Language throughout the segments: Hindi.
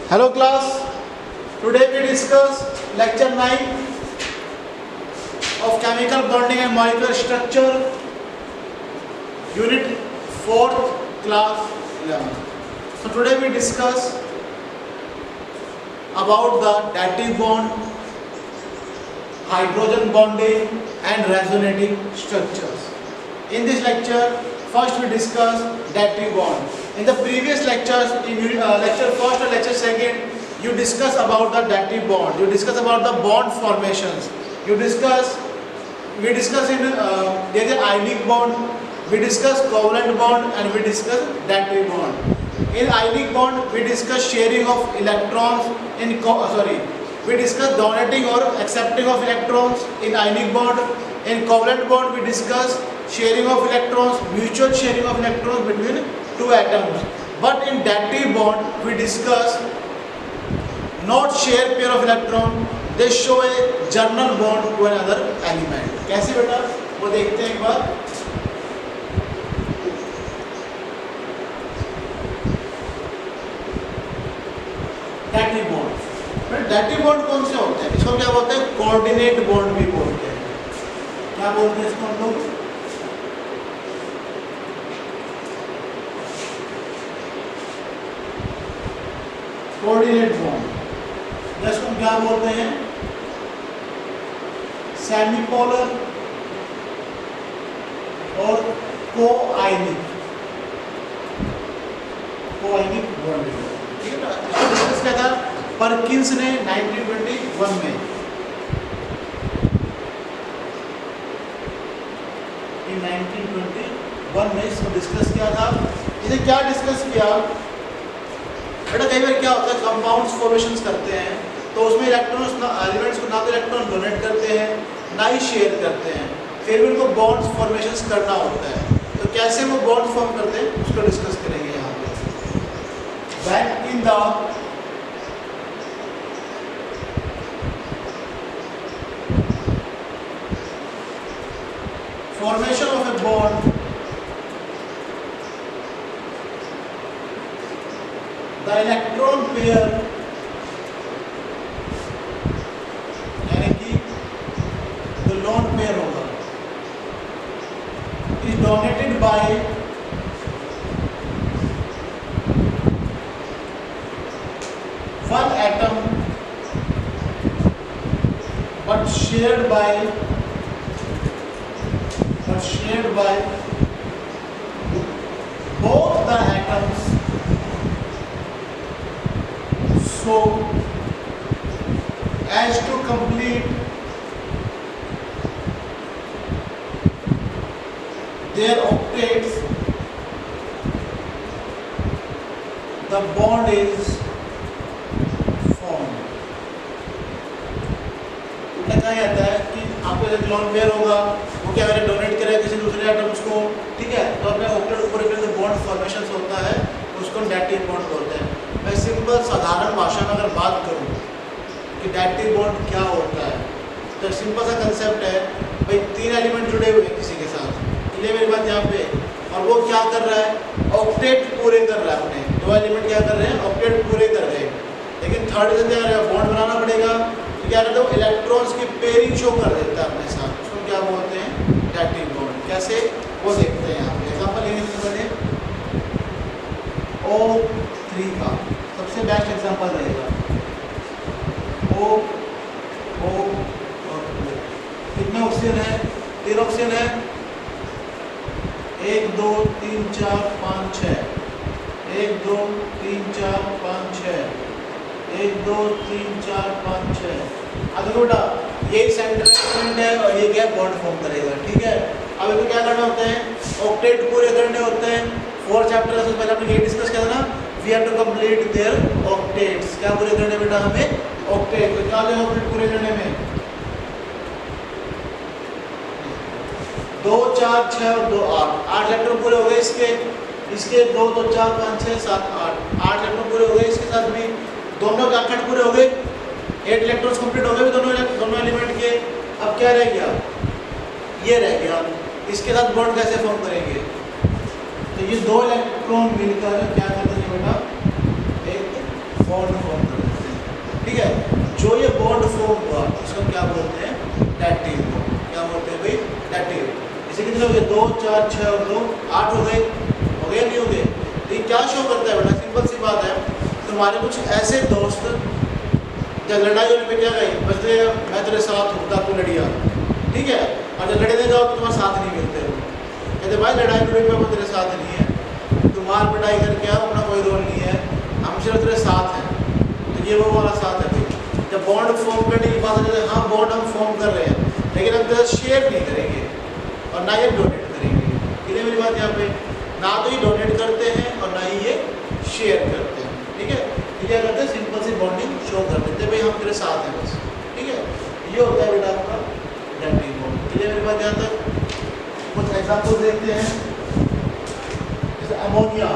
Hello class, today we discuss lecture 9 of chemical bonding and molecular structure, unit 4th, class 11. So today we discuss about the dative bond, hydrogen bonding and resonating structures. In this lecture, first we discuss dative bond. In the previous lectures, in lecture first or lecture second, you discuss about the dative bond. You discuss about the bond formations. We discuss in there is an ionic bond. We discuss covalent bond and we discuss dative bond. In ionic bond, we discuss sharing of electrons. We discuss donating or accepting of electrons in ionic bond. In covalent bond, we discuss sharing of electrons, mutual sharing of electrons between two atoms. But in dative bond, we discuss not share pair of electron, they show a journal bond to another element. कैसे बेटा वो देखते हैं एक बार. dative bond. dative bond कौन से होते हैं? इसको क्या बोलते हैं? कोऑर्डिनेट बॉन्ड भी बोलते हैं. क्या बोलते हैं इसको हम लोग? Coordinate bond. जिसको क्या बोलते हैं? सेमीपोलर और कोआयनिक बॉन्ड. ठीक है ना. इसको डिस्कस किया था परकिंस ने 1921 में. in 1921 में इसको डिस्कस किया था. इसे क्या डिस्कस किया बेटा? कई बार क्या होता है, कंपाउंड्स फॉर्मेशंस करते हैं तो उसमें इलेक्ट्रॉन्स एलिमेंट्स को ना तो इलेक्ट्रॉन डोनेट करते हैं ना ही शेयर करते हैं, फिर भी उनको बॉन्ड्स फॉर्मेशंस करना होता है. तो कैसे वो बॉन्ड फॉर्म करते हैं उसको डिस्कस करेंगे यहाँ पे. When in the formation of a bond, the electron pair यानी कि जो lone pair होगा is dominated by one atom but shared by both the atoms, so as to complete their octets, the bond is formed. कहा जाता है कि आपको एक लॉन पेयर होगा, वो क्या करें, डोनेट करेगा किसी दूसरे एटम्स को. ठीक है, तो अपने ऑक्टेट ऊपर जो बॉन्ड फॉर्मेशन होता है उसको डेटिव बॉन्ड बोलते हैं. मैं सिंपल साधारण भाषा में अगर बात करूँ कि डेटिव बॉन्ड क्या होता है, तो सिंपल सा कंसेप्ट है भाई, तीन एलिमेंट जुड़े हुए हैं किसी के साथ. क्लियर मेरी बात यहाँ पे? और वो क्या कर रहा है? ऑक्टेट पूरे कर रहा है. अपने दो एलिमेंट क्या कर रहे हैं? ऑक्टेट पूरे कर रहे हैं. लेकिन थर्ड से क्या बॉन्ड बनाना पड़ेगा. क्या करते हो? इलेक्ट्रॉन्स की पेयरिंग शो कर देता है अपने साथ. उसको क्या बोलते हैं? Dative bond. कैसे वो देखते हैं यहाँ पे. एग्जाम्पल लेने से पहले O3 का सबसे बेस्ट एग्जाम्पल रहेगा. O और कितने ऑक्सीजन है? 3 ऑक्सीजन है. 1 2 3 4 5 6. 1 2 3 4 5 6. 1 2 3 4 5 6. अब देखो बेटा, ये सेंट्रल एलिमेंट है और ये क्या बॉन्ड फॉर्म करेगा. ठीक है, अब इनको क्या करना होता है? ऑक्टेट पूरे करने होते हैं. 4 चैप्टर से पहले हमने ये डिस्कस किया था ना, we have to complete their octets. क्या पूरे करने बेटा हमें? ऑक्टेट. तो क्या लेगा ऑक्टेट पूरे करने में? 2 4 6 और 2 8. 8 इलेक्ट्रॉन पूरे हो गए इसके 2 2 4 5 6 7 8. 8 इलेक्ट्रॉन पूरे हो गए इसके साथ भी. दोनों का आखिर पूरे हो गए. 8 इलेक्ट्रॉन्स कंप्लीट हो गए दोनों एलिमेंट के. अब क्या रह गया? ये रह गया. इसके साथ बॉन्ड कैसे फॉर्म करेंगे? तो ये दो इलेक्ट्रॉन मिलकर क्या करते हैं बेटा? एक बॉन्ड फॉर्म बोलते हैं डायरेक्टिव बॉन्ड। क्या बोलते हैं भाई? डायरेक्टिव। इसे कितने हो गए? 2 4 6 और 2 8 हो गए। हो गए नहीं हो गए? तो ये क्या शो करता है बेटा? सिंपल सी बात है, तुम्हारे कुछ ऐसे दोस्त जब लड़ाई होने पे क्या कहे? बस मैं तेरे साथ हूँ, तू लड़िया, ठीक है, और जब लड़ने जाओ तो तुम्हारे साथ नहीं मिलते हो, कहते भाई लड़ाई लड़ाई में वो तेरे साथ नहीं है, तुम्हार पिटाई करके आओ, अपना कोई रोल नहीं है, हम सिर्फ तेरे साथ हैं। तो ये वो वाला साथ है भाई। जब बॉन्ड फॉर्म करने की बात होती है, हाँ बॉन्ड हम फॉर्म कर रहे हैं, लेकिन हम तेरा शेयर नहीं करेंगे और ना ये डोनेट करेंगे। क्लियर मेरी बात? यहाँ पे ना तो ये डोनेट करते हैं और ना ही ये शेयर करते हैं, ठीक है। तो क्या करते हैं? सिंपल सी बॉन्डिंग शो कर देते हैं, भाई हम तेरे साथ हैं बस, ठीक है। ये होता है बेटा आपका डायरेक्टिव बॉन्ड। क्लियर मेरी बात? यहाँ तक कुछ एग्जाम्पल देखते हैं, जैसे ammonia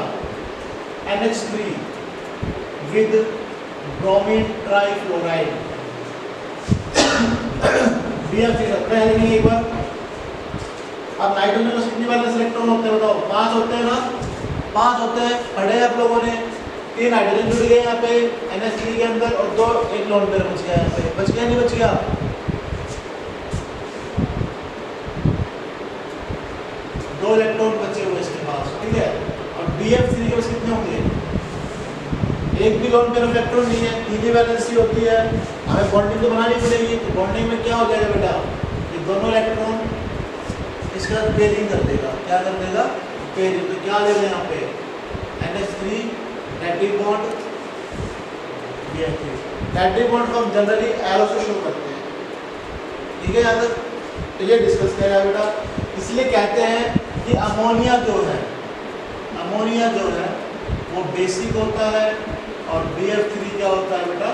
NH3 with bromine trifluoride, BF3 रखते हैं नहीं एक बार। अब नाइट्रोजन में कितनी वैलेंस इलेक्ट्रॉन होते हैं बताओ? 5 होते हैं ना? 5 होते हैं, पढ़े आप लोगों ने। 3 हाइड्रोजन जुड़ गए यहाँ पे NH3 के अंदर और 2 एक लोन पेयर बच गया। यहाँ पे बच गया नहीं बच गया? 2 इलेक्ट्रॉन बचे हुए इसके पास, ठीक है। और BF3 के पास कितने होंगे? एक भी लोन पेयर इलेक्ट्रॉन नहीं है, 3 ही वैलेंसी होती है। हमें बॉन्डिंग तो बनानी पड़ेगी। तो बॉन्डिंग में क्या हो जाएगा बेटा? ये दोनों इलेक्ट्रॉन इसके साथ पेयरिंग कर देगा। क्या कर देगा? पेयरिंग। तो क्या ले लें यहाँ पे? NH3 directive bond, BF3। Directive bond को हम जनरली एरो से शो करते हैं, ठीक है। यहाँ तक तो ये डिस्कस करेगा बेटा। इसलिए कहते हैं कि अमोनिया जो है, अमोनिया जो है वो बेसिक होता है और BF3 क्या होता है बेटा?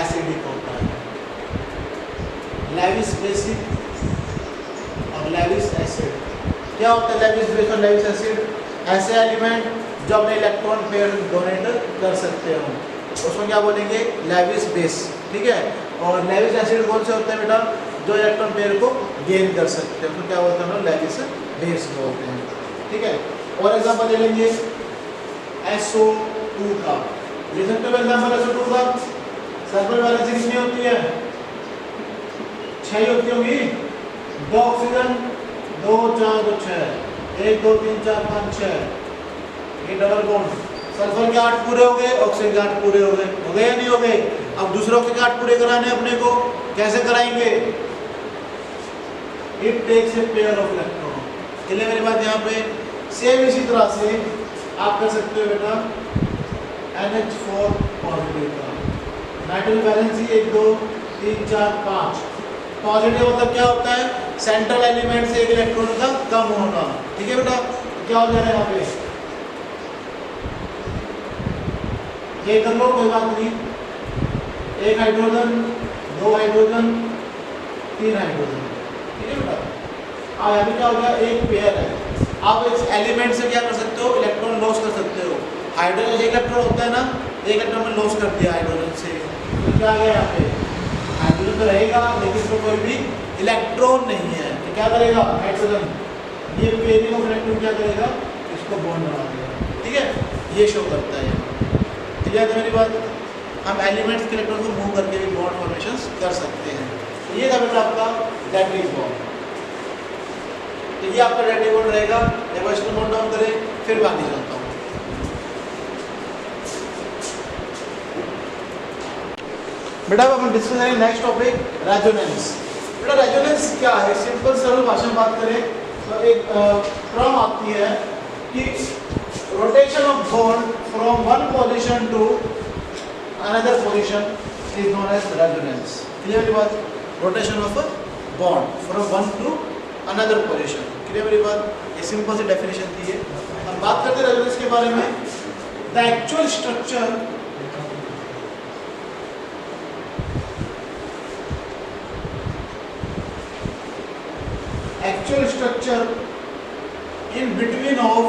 एसिडिक होता है। लेविस बेसिक और लेविस एसिड। क्या होता है लेविस बेस और लेविस एसिड? ऐसे एलिमेंट जो अपने इलेक्ट्रॉन पेयर डोनेट कर सकते हो, उसको क्या बोलेंगे? लेविस बेस, ठीक है। और लेविस एसिड कौन से होते हैं बेटा? जो इलेक्ट्रॉन पेयर को गेन कर सकते हैं, तो क्या बोलते हैं? लेविस बेस बोलते हैं, ठीक है। और एग्जांपल ले लेंगे SO2 का। ले सकते हो एग्जांपल SO2 का? सल्फर वैलेंसी कितनी होती है? 6 होती होगी। 2 ऑक्सीजन, 2 4 2 6, 1 2 3 4 5 6, ये डबल बॉन्ड। सल्फर के 8 पूरे हो गए, ऑक्सीजन के 8 पूरे हो गए। हो गए या नहीं हो गए? अब दूसरे ऑक्सीजन के 8 पूरे कराने अपने को, कैसे कराएंगे? It takes a pair of electron. चलिए मेरी बात यहाँ पे सेम इसी तरह से आप कर सकते हो बेटा NH4 पॉजिटिव का। Nitrogen valency 1 2 3 4 5। पॉजिटिव मतलब क्या होता है? सेंट्रल एलिमेंट से एक इलेक्ट्रॉन का कम होना, ठीक है बेटा। तो क्या हो जाएगा यहाँ पे? ये कर लो, कोई बात नहीं। 1 हाइड्रोजन, 2 हाइड्रोजन, 3 हाइड्रोजन, ठीक है बेटा। अब यहाँ पे क्या हो गया? एक पेयर है। आप इस एलिमेंट से क्या कर सकते हो? इलेक्ट्रॉन लॉस कर सकते हो। हाइड्रोजन एक इलेक्ट्रॉन होता है ना, एक इलेक्ट्रॉन में लॉस कर दिया हाइड्रोजन से, तो क्या आ गया यहाँ पे? हाइड्रोजन तो रहेगा लेकिन इसमें कोई भी इलेक्ट्रॉन नहीं है, तो क्या करेगा हाइड्रोजन? ये पेयरिंग ऑफ इलेक्ट्रॉन क्या करेगा? इसको बॉन्ड बना देगा, ठीक है। ये शो करता है। ठीक है मेरी बात? हम एलिमेंट्स के इलेक्ट्रॉन को मूव करके भी बॉन्ड फॉर्मेशन कर सकते हैं। ये था बेटा आपका डायरेक्टिव बॉन्ड। तो ये आपका डायरेक्टिव बॉन्ड रहेगा। एक बार इसको नोट डाउन करें, फिर बाकी चलता हूँ। बेटा अब हम डिस्कस करेंगे नेक्स्ट टॉपिक, रेजोनेंस। बेटा रेजोनेंस क्या है? सिंपल सरल भाषा में बात करें तो एक टर्म आती है कि rotation of bond from one position to another position is known as resonance. Clear मेरी बात? Rotation of bond from one to another position. Clear मेरी बात? ये सिंपल सी डेफिनेशन दी है। हम बात करते हैं रेजोनेंस के बारे में। The actual structure in between of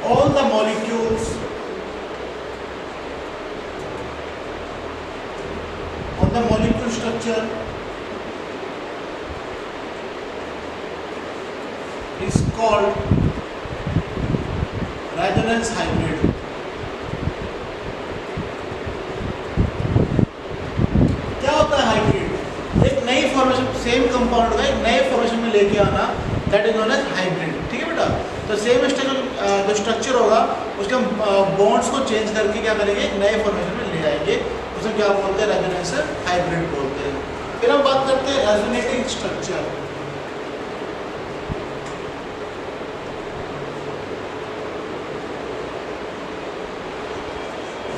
all the molecules on the molecule structure is called resonance hybrid. लेके आना, that is known as hybrid. ठीक है बेटा, तो सेम जो स्ट्रक्चर होगा उसके हम बॉन्ड्स को चेंज करके क्या करेंगे, नए फॉर्मेशन में ले आएंगे, उसे क्या बोलते हैं, रेजोनेंस हाइब्रिड बोलते हैं। फिर हम बात करते हैं रेजोनेटिंग स्ट्रक्चर।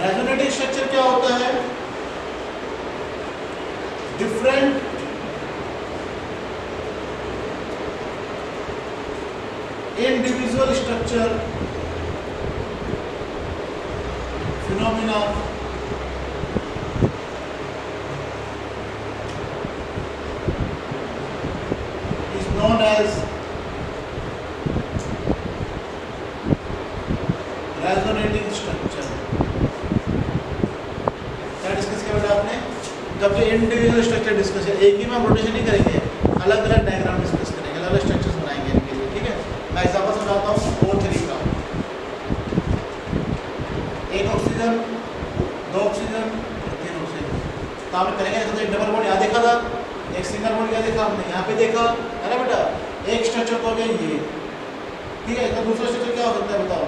रेजोनेटिंग स्ट्रक्चर क्या होता है, different individual structure phenomena is known as resonating structure। क्या डिस्कस किया बेटा आपने, जब ये इंडिविजुअल स्ट्रक्चर डिस्कस है, एक ही में रोटेशन नहीं करेंगे, अलग अलग डायग्राम डिस्कस करेंगे, अलग अलग स्ट्रक्चर्स बनाएंगे इनके लिए। ठीक है, मैं एग्जांपल समझाता हूँ O3 का। एक ऑक्सीजन, दो ऑक्सीजन, तीन ऑक्सीजन, तो आप करेंगे जैसे एक डबल बॉन्ड यहाँ देखा था, एक सिंगल बॉन्ड क्या देखा हमने यहाँ पे देखा है ना बेटा, एक स्ट्रक्चर तो हो गया ये। ठीक है, तो दूसरा स्ट्रक्चर क्या हो सकता है बताओ,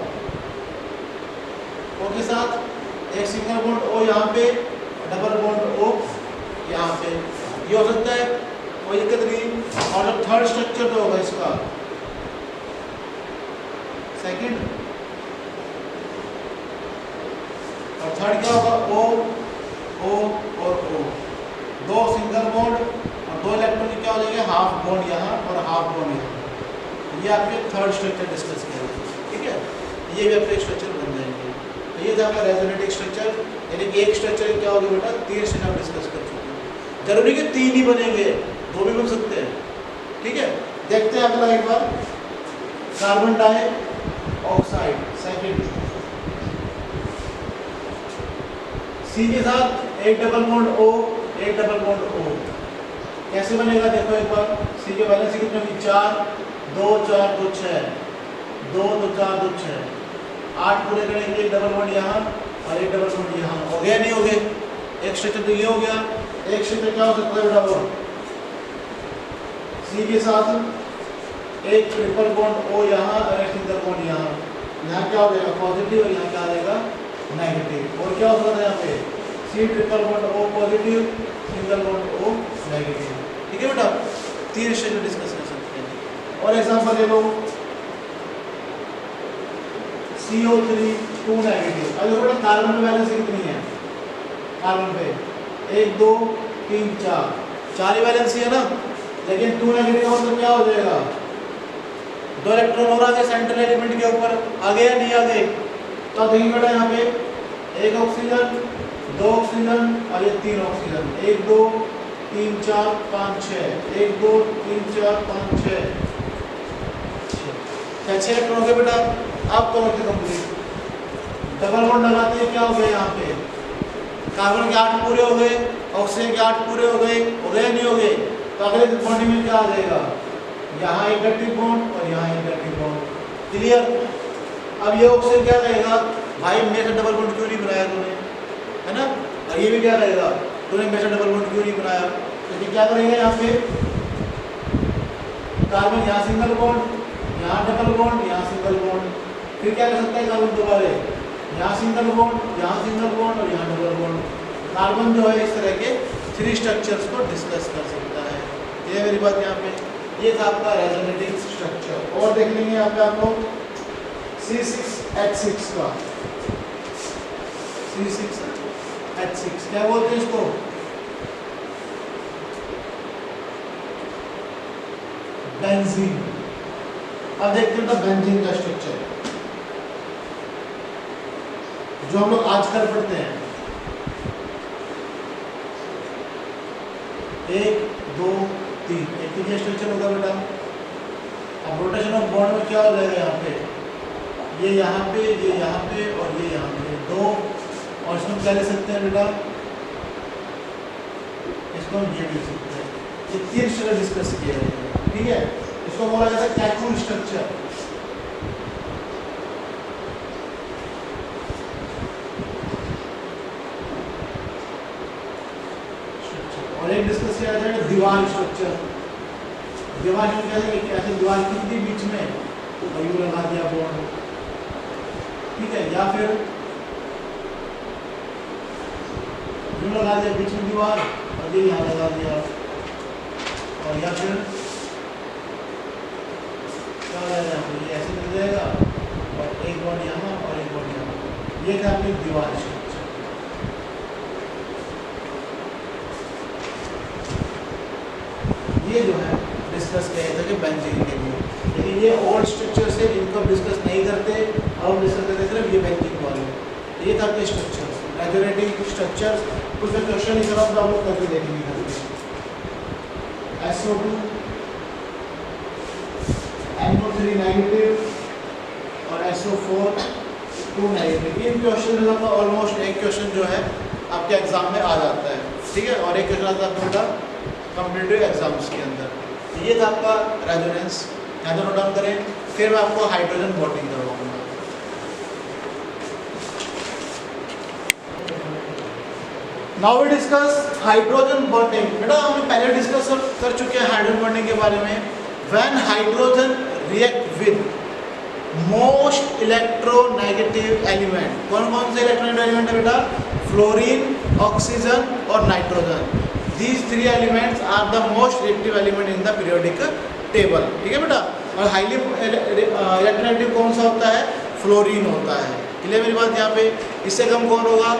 O के साथ एक सिंगल बॉन्ड O यहाँ पे, डबल बॉन्ड O यहाँ पे, ये हो सकता है, कोई दिक्कत नहीं। और जो थर्ड स्ट्रक्चर जो होगा इसका सेकंड, और थर्ड क्या होगा, O O और O, दो सिंगल बॉन्ड और दो इलेक्ट्रॉन क्या हो जाएंगे, हाफ बॉन्ड यहाँ और हाफ बॉन्ड यहाँ। ये आपके थर्ड स्ट्रक्चर डिस्कस किया। ठीक है, ये भी आपके स्ट्रक्चर बन जाएंगे। तो ये था आपका रेजोनेटिंग स्ट्रक्चर, यानी कि एक स्ट्रक्चर क्या होगा बेटा, तीन स्ट्रक्चर आप डिस्कस कर चुके हैं। जरूरी कि तीन ही बनेंगे, दो भी बन सकते हैं। ठीक है, देखते हैं अगला एक बार, कार्बन डाई ऑक्साइड सेकंड, C के साथ एक डबल बॉन्ड O, एक डबल बॉन्ड O, कैसे बनेगा देखो एक बार। C के वैलेंस कितने होगी, 4, 2 4 2 6, 2 2 4 2 6, 8 पूरे करेंगे, एक डबल बॉन्ड यहाँ और एक डबल बॉन्ड यहाँ। हो गया नहीं हो गए, एक स्ट्रक्चर तो ये हो गया। एक स्ट्रक्चर क्या हो सकता है बेटा, वो C के साथ एक ट्रिपल बॉन्ड O यहाँ और एक सिंगल बॉन्ड यहाँ। यहाँ क्या हो जाएगा, पॉजिटिव, और यहाँ क्या आ जाएगा, नेगेटिव। और क्या हो सकता है यहाँ पे, C triple bond O positive, single bond O negative. ठीक है बेटा, तीन स्ट्रक्चर डिस्कस कर सकते हैं। और एग्जांपल ले लो, CO3 2 नेगेटिव। अब देखो बेटा कार्बन में वैलेंस कितनी है, कार्बन पे 1 2 3 4, 4 ही वैलेंसी है ना, लेकिन 2 नेगेटिव हो तो क्या हो जाएगा, दो इलेक्ट्रॉन और आगे सेंट्रल एलिमेंट के ऊपर, आगे या नहीं आगे। तो देखिए बेटा यहाँ पे एक ऑक्सीजन, दो ऑक्सीजन और ये तीन ऑक्सीजन, 1 2 3 4 5 6, 1 2 3 4 5 6, 6 इलेक्ट्रॉन हो गए बेटा। अब करो कि कंप्लीट डबल बॉन्ड लगाते हैं, क्या हो गया यहाँ पे, कार्बन के 8 पूरे हो गए, ऑक्सीजन के 8 पूरे हो गए नहीं हो गए। तो अगले बॉन्ड में क्या आ जाएगा, यहाँ एक गट्टी बॉन्ड और यहाँ एक गट्टी बॉन्ड। क्लियर। अब ये ऑक्सीजन क्या कहेगा, भाई मेरे से डबल बॉन्ड क्यों नहीं बनाया तूने, है ना। और ये भी क्या कहेगा, तूने मेरे से डबल बॉन्ड क्यों नहीं बनाया। तो ये क्या करेगा, यहाँ पे कार्बन यहाँ सिंगल बॉन्ड, यहाँ डबल बॉन्ड, यहाँ सिंगल बॉन्ड। फिर क्या कर सकता है कार्बन दोबारा, यहाँ सिंगल बॉन्ड, यहाँ सिंगल बॉन्ड और यहाँ डबल बॉन्ड। कार्बन जो है इस तरह के 3 स्ट्रक्चर्स को डिस्कस कर सकता है। ये मेरी बात यहाँ पे, ये था आपका रेजोनेटिंग स्ट्रक्चर। और देख लेंगे यहाँ पे आपको C6H6 का, C6H6 क्या बोलते हैं इसको, बेंजीन। अब देखते हैं बेंजीन का स्ट्रक्चर जो हम लोग आजकल पढ़ते हैं। 1 2 3, एक तो ये स्ट्रक्चर होगा बेटा। अब रोटेशन ऑफ बॉन्ड में क्या हो जाएगा, यहाँ पे ये यहाँ पे, ये यहाँ पे और ये यहाँ पे 2, और इसमें क्या ले सकते हैं बेटा, इसको हम ये ले सकते हैं। ये 3 स्ट्रक्चर डिस्कस किए हैं। ठीक है, इसको बोला जाता है कैकुल स्ट्रक्चर। और एक डिस्कस किया जाएगा दीवार स्ट्रक्चर। दीवार ऐसे दीवार की थी बीच में और यू लगा दिया बॉन्ड, ठीक है, या फिर यू लगा दिया बीच में दीवार और ये यहाँ लगा दिया, और या फिर क्या हो जाएगा, ये ऐसे मिल जाएगा और एक बॉन्ड यहाँ और एक बॉन्ड यहाँ। ये था आपकी दीवार स्ट्रक्चर। ये जो है डिस्कस किया था कि बेंजीन के लिए, लेकिन ये ओल्ड स्ट्रक्चर से इनको डिस्कस नहीं करते और डिस्कस करते सिर्फ ये बेंजीन वाले। ये था आपके स्ट्रक्चर्स, रेजोनेटिंग स्ट्रक्चर्स। कुछ क्वेश्चन नहीं करा तो आप लोग करके देखेंगे घर पे। SO2 NO3 नेगेटिव और SO4 2 नेगेटिव। इन क्वेश्चन में ऑलमोस्ट एक क्वेश्चन जो है आपके एग्जाम में आ जाता है, ठीक है, और एक क्वेश्चन आता है आपका कॉम्पिटिटिव एग्जाम्स के अंदर। ये था आपका रेजोनेंस, यहाँ तो नोट डाउन करें। फिर मैं आपको हाइड्रोजन बॉन्डिंग करवाऊंगा। Now we discuss hydrogen bonding. बेटा हमने पहले डिस्कस कर चुके हैं हाइड्रोजन बॉन्डिंग के बारे में। When hydrogen react with most electronegative element, कौन कौन से इलेक्ट्रोनेगेटिव एलिमेंट है बेटा? फ्लोरीन, ऑक्सीजन और nitrogen. These three elements are the most reactive element in the periodic table, ठीक है बेटा। और हाईली इलेक्ट्रोनेगेटिव कौन सा होता है? फ्लोरीन होता है। क्लियर मेरी बात यहाँ पे? इससे कम कौन होगा?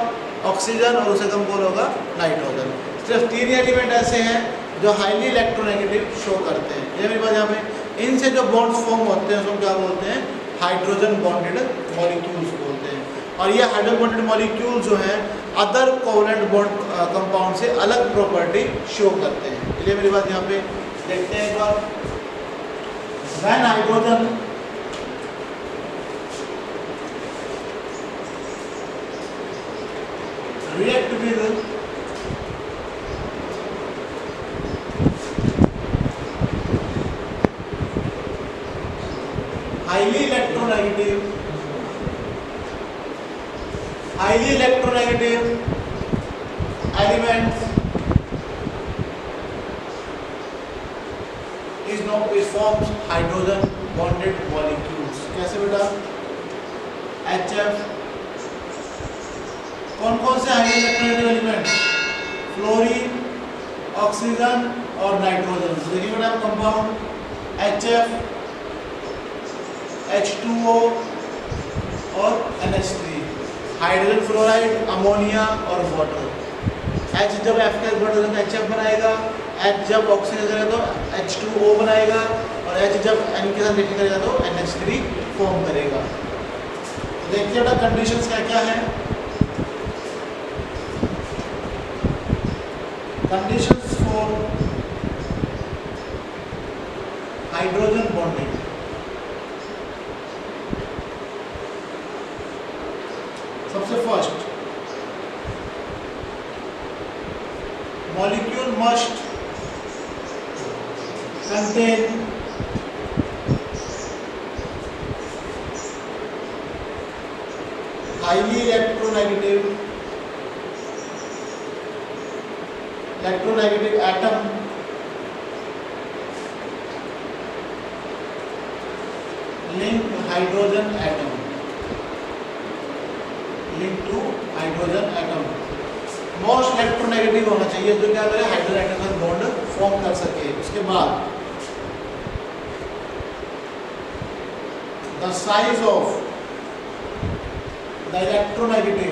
ऑक्सीजन, और उससे कम कौन होगा? नाइट्रोजन। सिर्फ 3 एलिमेंट ऐसे हैं जो हाईली इलेक्ट्रोनेगेटिव शो करते हैं। क्लियर मेरी बात यहाँ पे? इनसे जो बॉन्ड्स फॉर्म होते हैं उसको क्या बोलते हैं? हाइड्रोजन बॉन्डेड मॉलिक्यूल्स बोलते हैं। और ये हाइड्रोजन बॉन्डेड मॉलिक्यूल जो हैं अदर कोवलेंट बॉन्ड कंपाउंड से अलग प्रॉपर्टी शो करते हैं। इसलिए मेरी बात यहाँ पे देखते हैं एक बार। When hydrogen react with highly electronegative elements is forms hydrogen bonded molecules। कैसे बेटा? HF। कौन कौन से highly electronegative element? Fluorine, oxygen और नाइट्रोजन। देखिए बेटा कंपाउंड HF, H2O और NH3। हाइड्रोजन फ्लोराइड, अमोनिया और वाटर। H जब F का बॉन्ड होगा तो HF बनाएगा, H जब ऑक्सीजन करेगा तो H2O बनाएगा, और H जब N के साथ रिएक्शन करेगा तो NH3 फॉर्म करेगा। देखिए बेटा कंडीशंस क्या क्या है। Conditions for hydrogen bonding. सबसे first, molecule must contain highly electronegative atom linked to hydrogen atom, most electronegative होना चाहिए जो क्या करे? हाइड्रोजन एटम का बॉन्ड फॉर्म कर सके। उसके बाद the size of the electronegative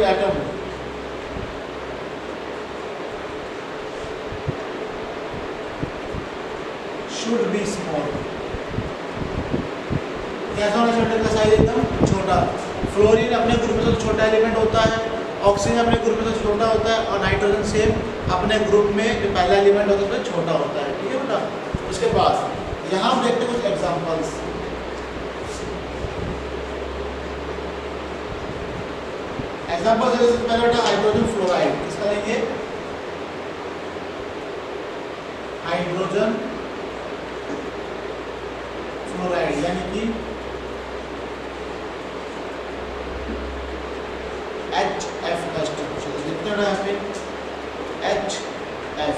atom should be small. कैसा होना चाहिए एटम का साइज? एकदम छोटा। फ्लोरीन अपने ग्रुप में सबसे छोटा एलिमेंट होता है, ऑक्सीजन अपने ग्रुप में सबसे छोटा होता है, और नाइट्रोजन सेम अपने ग्रुप में जो पहला एलिमेंट होता है उसमें छोटा होता है। ठीक है बेटा? उसके बाद यहाँ हम देखते हैं कुछ एग्जांपल्स। एग्जांपल जैसे पहले बेटा हाइड्रोजन फ्लोराइड। किसका लेंगे? हाइड्रोजन फ्लोराइड यानी कि HF का स्ट्रक्चर। कितना यहाँ पे? HF।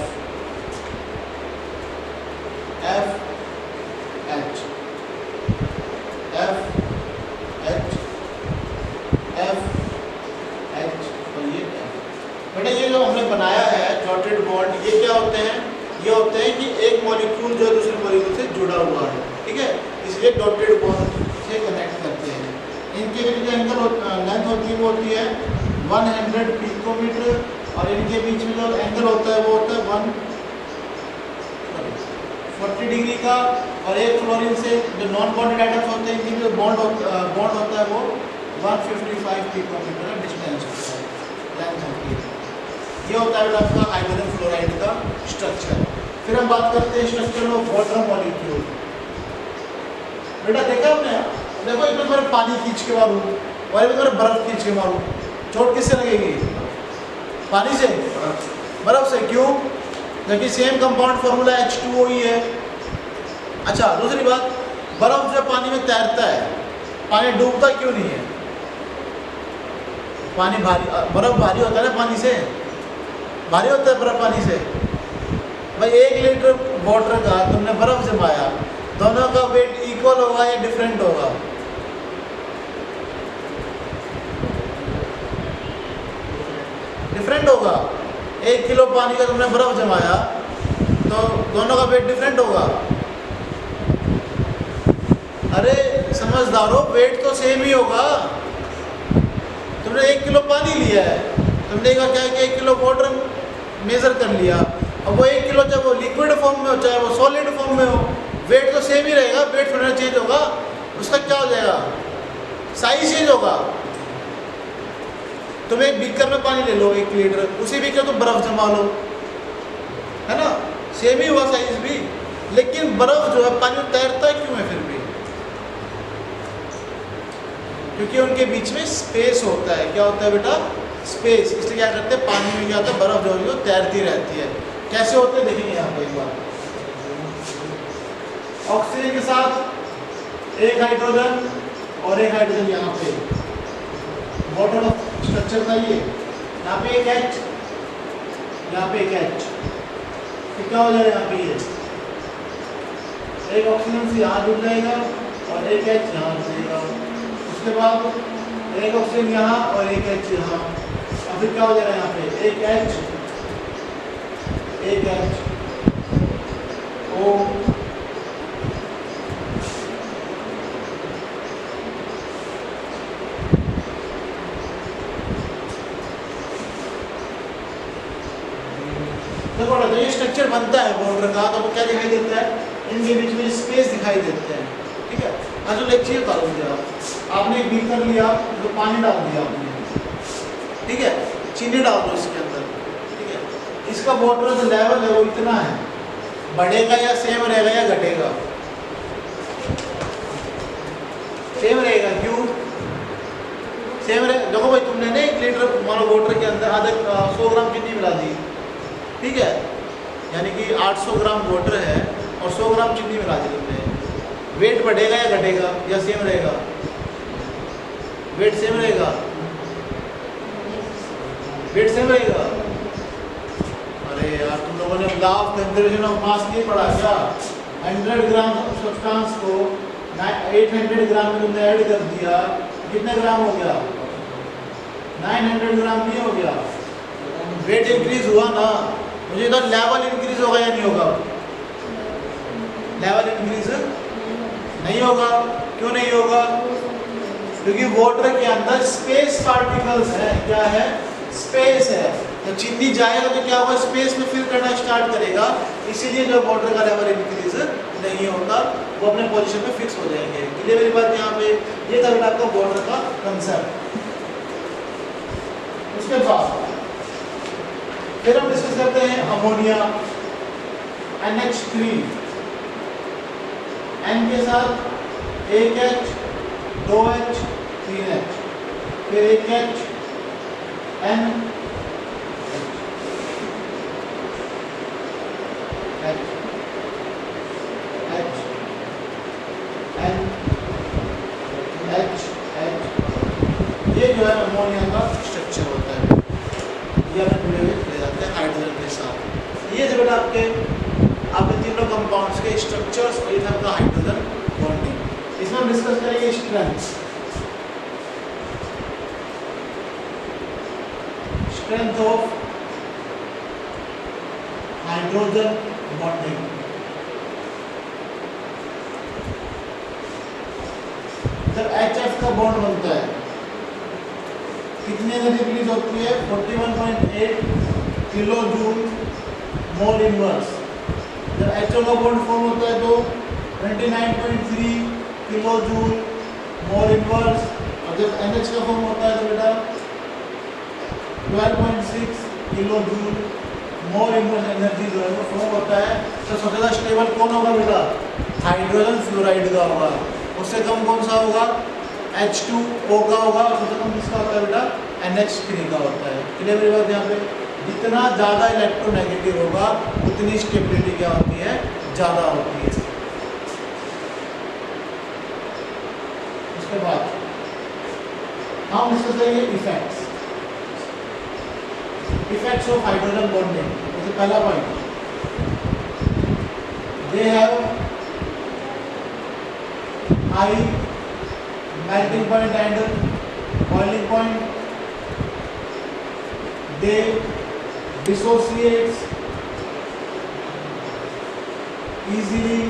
बनाया है डॉटेड बॉन्ड, ये क्या होते हैं? ये होते हैं कि एक मॉलिक्यूल जो है दूसरे मॉलिक्यूल से जुड़ा हुआ है, ठीक है, इसलिए डॉटेड बॉन्ड से कनेक्ट करते हैं। इनके बीच जो एंगल लेंथ होती है वो होती है 100 पिकोमीटर, और इनके बीच में जो एंगल होता है वो होता है 140 डिग्री का। और एक फ्लोरीन से जो नॉन बॉन्डेड एटम्स होते हैं इनकी जो बॉन्ड होता है वो 155 पिकोमीटर डिस्टेंस होता है, लेंथ होती है। ये होता है आपका हाइड्रोजन फ्लोराइड का स्ट्रक्चर। फिर हम बात करते हैं स्ट्रक्चर ऑफ वाटर मॉलिक्यूल। बेटा देखा आपने? देखो इसमें थोड़ा पानी खींच के मारूँ और इसमें थोड़ा बर्फ खींच के मारूँ, चोट किससे लगेगी? पानी से, बर्फ से। क्यों? क्योंकि सेम कंपाउंड फॉर्मूला H2O ही है। अच्छा, दूसरी बात, बर्फ जो पानी में तैरता है, पानी डूबता क्यों नहीं है? पानी भारी, बर्फ भारी होता है ना पानी से, भारी होता है बर्फ पानी से। भाई 1 लीटर वाटर का तुमने बर्फ जमाया, दोनों का वेट इक्वल होगा या डिफरेंट होगा? डिफरेंट होगा। 1 किलो पानी का तुमने बर्फ जमाया तो दोनों का वेट डिफरेंट होगा। अरे समझदारो, वेट तो सेम ही होगा। तुमने 1 किलो पानी लिया है, तुमने क्या किया कि 1 किलो वाटर मेज़र कर लिया। अब वो 1 किलो चाहे वो लिक्विड फॉर्म में हो चाहे वो सॉलिड फॉर्म में हो, वेट तो सेम ही रहेगा। वेट थोड़ा चेंज होगा, उसका क्या हो जाएगा? साइज चेंज होगा। तुम एक बीकर में पानी ले लो 1 लीटर, उसी बीकर तुम बर्फ जमा लो, है ना, सेम ही हुआ साइज भी। लेकिन बर्फ जो है पानी में तैरता क्यों है फिर भी? क्योंकि उनके बीच में स्पेस होता है। क्या होता है बेटा? स्पेस। इसलिए क्या करते हैं, पानी में क्या होता है, बर्फ जो है वो तैरती रहती है। कैसे होते हैं देखेंगे यहाँ पे एक बार। ऑक्सीजन के साथ एक हाइड्रोजन और एक हाइड्रोजन यहाँ पे, वाटर का स्ट्रक्चर था ये। यहाँ पे एक H, यहाँ पे एक H, तो क्या हो जाएगा यहाँ पे? ये एक ऑक्सीजन से यहाँ जुड़ जाएगा और एक H यहाँ जुड़ जाएगा। उसके बाद एक ऑक्सीजन यहाँ और एक H यहाँ, और फिर क्या हो जाएगा यहाँ पे? एक H, एक H, O, तो ये स्ट्रक्चर बनता है बॉर्डर का। तो क्या दिखाई देता है? इनके बीच में स्पेस दिखाई देते हैं, ठीक है। आज एक चीज बता दूँ जरा, आपने एक बीकर लिया, तो पानी डाल दिया आपने, ठीक है, चीनी डाल दो इसके अंदर, ठीक है। इसका वाटर जो लेवल है वो इतना है, बढ़ेगा या सेम रहेगा या घटेगा? सेम रहेगा। क्यों सेम रहेगा? देखो भाई, तुमने ना 1 लीटर मानो वाटर के अंदर आधे 100 ग्राम चीनी मिला दी, ठीक है, यानी कि 800 ग्राम वाटर है और 100 ग्राम चीनी मिला दी तुमने। वेट बढ़ेगा या घटेगा या सेम रहेगा? वेट सेम रहेगा। वेट सेम रहेगा। अरे यार, तुम लोगों ने law of conservation of mass नहीं पढ़ा क्या? 100 ग्राम सब्सटेंस को 800 ग्राम में तुमने ऐड कर दिया, कितने ग्राम हो गया? 900 ग्राम नहीं हो गया? वेट इंक्रीज हुआ ना। मुझे तो लेवल इंक्रीज होगा या नहीं होगा? लेवल इंक्रीज नहीं होगा। क्यों नहीं होगा? क्योंकि वाटर के अंदर स्पेस पार्टिकल्स है। क्या है? स्पेस है। तो चीनी जाएगा तो क्या होगा? स्पेस में फिल करना स्टार्ट करेगा, इसीलिए जो वाटर का लेवल इंक्रीज नहीं होगा, वो अपने पोजीशन में फिक्स हो जाएंगे। क्लियर मेरी बात यहाँ पे? ये था आपका वाटर का कंसेप्ट। उसके बाद फिर हम डिस्कस करते हैं अमोनिया, NH3, N के साथ 1H, 2H, 3H, फिर 1H, N, H, H, N, H, H। ये जो है अमोनिया का स्ट्रक्चर होता है। ये अपने जुड़े हुए ले जाते हैं हाइड्रोजन के साथ। ये जो आपके तीनों कंपाउंड्स के स्ट्रक्चर्स और ये था आपका हाइड्रोजन बॉन्डिंग। इसमें हम डिस्कस करेंगे स्ट्रेंथ ऑफ हाइड्रोजन बॉन्डिंग। जब HF का बॉन्ड बनता है कितनी एनर्जी रिलीज होती है? 41.8 किलो जूल मोल इनवर्स। जब HO का बॉन्ड फॉर्म होता है तो 29.3 किलो जूल मोल इनवर्स। और जब NH का फॉर्म होता है तो बेटा 12.6 kilo joule mole inverse energy जो है वो फॉर्म होता है। तो सबसे ज़्यादा स्टेबल कौन होगा बेटा? हाइड्रोजन फ्लोराइड का होगा। उससे कम कौन सा होगा? H2O का होगा। और सबसे कम किसका होता है बेटा? NH3 का होता है। क्लियर मेरी बात यहाँ पे? जितना ज़्यादा इलेक्ट्रोनेगेटिव होगा उतनी स्टेबिलिटी क्या होती है? ज़्यादा होती है। उसके बाद हम डिस्कस करेंगे इफेक्ट्स ऑफ हाइड्रोजन बॉन्डिंग। जैसे पहला point, they have high melting point and boiling point. They dissociates easily,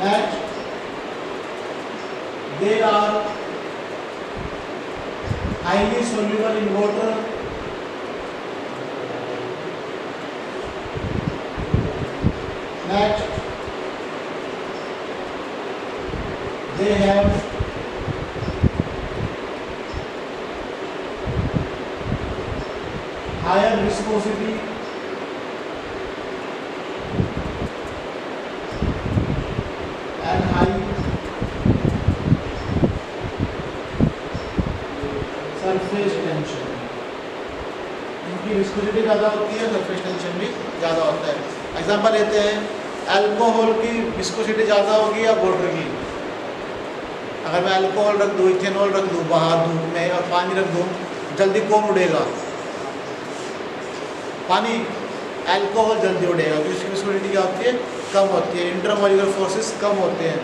that they are highly soluble in water, that they have higher viscosity and high surface tension। इनकी विस्कोसिटी ज़्यादा होती है, सरफेस टेंशन भी ज़्यादा होता है। एग्जांपल लेते हैं, अल्कोहल की विस्कोसिटी ज़्यादा होगी या वाटर की? अगर मैं अल्कोहल रख दूँ, इथेनॉल रख दूँ बाहर धूप में और पानी रख दूँ, जल्दी कौन उड़ेगा? पानी। अल्कोहल जल्दी उड़ेगा तो इसकी विस्कोसिटी क्या होती है? कम होती है। इंटरमॉलिक्यूलर फोर्सेस कम होते हैं।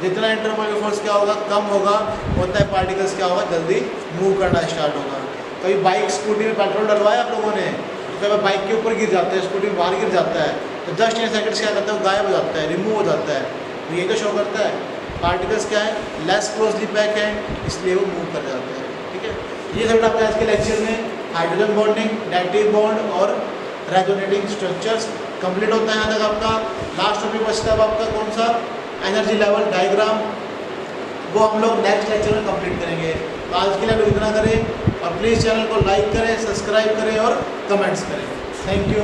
जितना इंटरमॉलिक्यूलर फोर्स क्या होगा? कम होगा, उतना है पार्टिकल्स क्या होगा? जल्दी मूव करना स्टार्ट होगा। कभी बाइक स्कूटी में पेट्रोल डलवाया आप लोगों ने, तो कभी बाइक के ऊपर गिर जाता है, स्कूटी में बाहर गिर जाता है, तो जस्ट इन सेकंड्स क्या करता है? गायब हो जाता है, रिमूव हो जाता है। तो ये तो शो करता है पार्टिकल्स क्या है? लेस क्लोजली पैक है, इसलिए वो मूव कर जाते हैं। ठीक है, ये सब आपके आज के लेक्चर में हाइड्रोजन बॉन्डिंग, डायरेक्टिव बॉन्ड और रेजोनेटिंग स्ट्रक्चर्स कंप्लीट होता है। यहाँ तक आपका लास्ट टॉपिक बचता है आपका कौन सा? Energy level diagram. वो हम लोग नेक्स्ट लेक्चर में कंप्लीट करेंगे। तो आज के लिए लोग इतना करें और प्लीज़ चैनल को लाइक करें, सब्सक्राइब करें और कमेंट्स करें। Thank you.